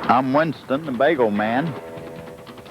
I'm Winston, the Bagel Man,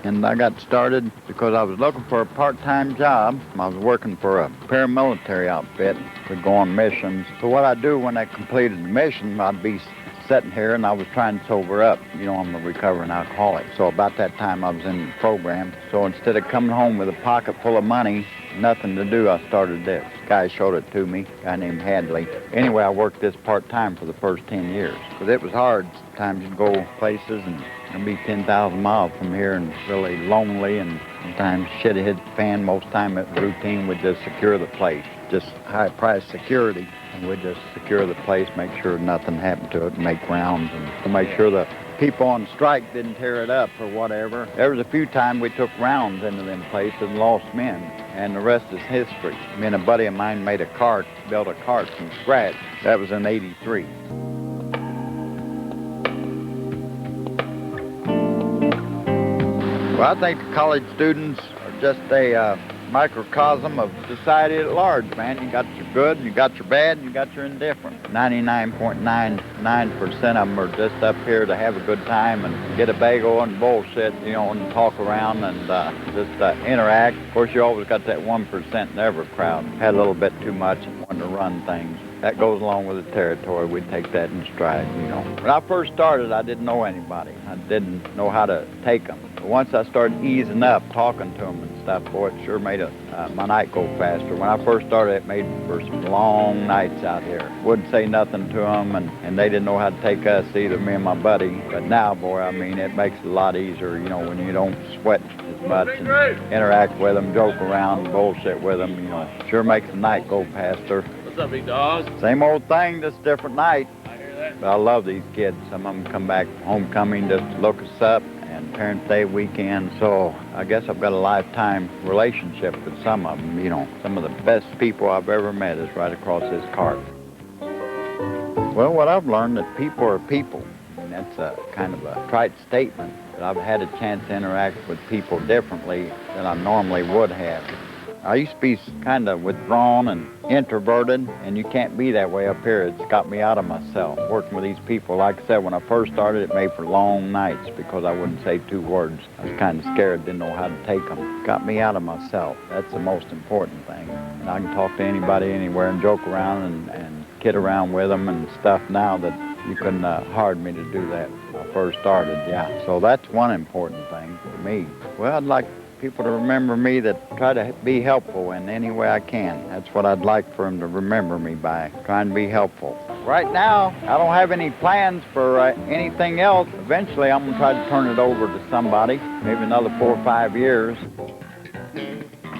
and I got started because I was looking for a part-time job. I was working for a paramilitary outfit to go on missions. So what I do when I completed the mission, I'd be sitting here and I was trying to sober up. You know, I'm a recovering alcoholic. So about that time I was in the program. So instead of coming home with a pocket full of money, nothing to do, I started this. Guy showed it to me, a guy named Hadley. Anyway, I worked this part-time for the first 10 years. Because it was hard. Sometimes you'd go places and it'd be 10,000 miles from here and really lonely, and sometimes shit hit the fan. Most time it was routine. We'd just secure the place. Just high-price security. And we'd just secure the place, make sure nothing happened to it, and make rounds, and to make sure the people on strike didn't tear it up or whatever. There was a few times we took rounds into them places and lost men, and the rest is history. Me and a buddy of mine made a cart, built a cart from scratch. That was in '83. Well, I think the college students are just a microcosm of society at large, man. You got your good, you got your bad, you got your indifferent. 99.99% of them are just up here to have a good time and get a bagel and bullshit, you know, and talk around and just interact. Of course, you always got that 1% in every crowd. Had a little bit too much and wanted to run things. That goes along with the territory. We take that in stride, you know. When I first started, I didn't know anybody. I didn't know how to take them. But once I started easing up, talking to them and stuff, boy, it sure made my night go faster. When I first started, it made for some long nights out here. Wouldn't say nothing to them, and they didn't know how to take us either, me and my buddy. But now, boy, I mean, it makes it a lot easier, you know, when you don't sweat as much and interact with them, joke around, and bullshit with them, you know. Sure makes the night go faster. What's up, big dog? Same old thing, just different night. I hear that. But I love these kids. Some of them come back homecoming just to look us up, and Parents' Day weekend. So I guess I've got a lifetime relationship with some of them, you know. Some of the best people I've ever met is right across this cart. Well, what I've learned that people are people. And that's a kind of a trite statement, but I've had a chance to interact with people differently than I normally would have. I used to be kind of withdrawn and introverted, and you can't be that way up here. It's got me out of myself. Working with these people, like I said, when I first started, it made for long nights because I wouldn't say two words. I was kind of scared, didn't know how to take them. Got me out of myself. That's the most important thing. And I can talk to anybody anywhere and joke around and kid around with them and stuff now that you couldn't hard me to do that when I first started, yeah. So that's one important thing for me. Well, I'd like people to remember me, that try to be helpful in any way I can. That's what I'd like for them to remember me by, trying to be helpful. Right now, I don't have any plans for anything else. Eventually, I'm going to try to turn it over to somebody, maybe another 4 or 5 years.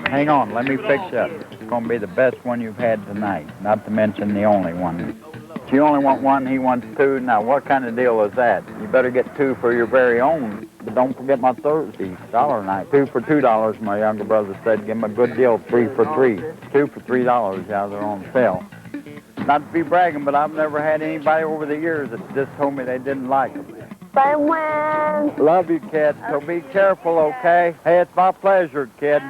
Hang on, let me fix you up. It's going to be the best one you've had tonight, not to mention the only one. If you only want one, he wants two. Now, what kind of deal is that? You better get two for your very own. But don't forget my Thursday dollar night. 2 for $2, my younger brother said. Give him a good deal, 3 for $3. 2 for $3, yeah, they're on sale. Not to be bragging, but I've never had anybody over the years that just told me they didn't like them. Bye, Win. Love you, kid. So be careful, okay? Hey, it's my pleasure, kid.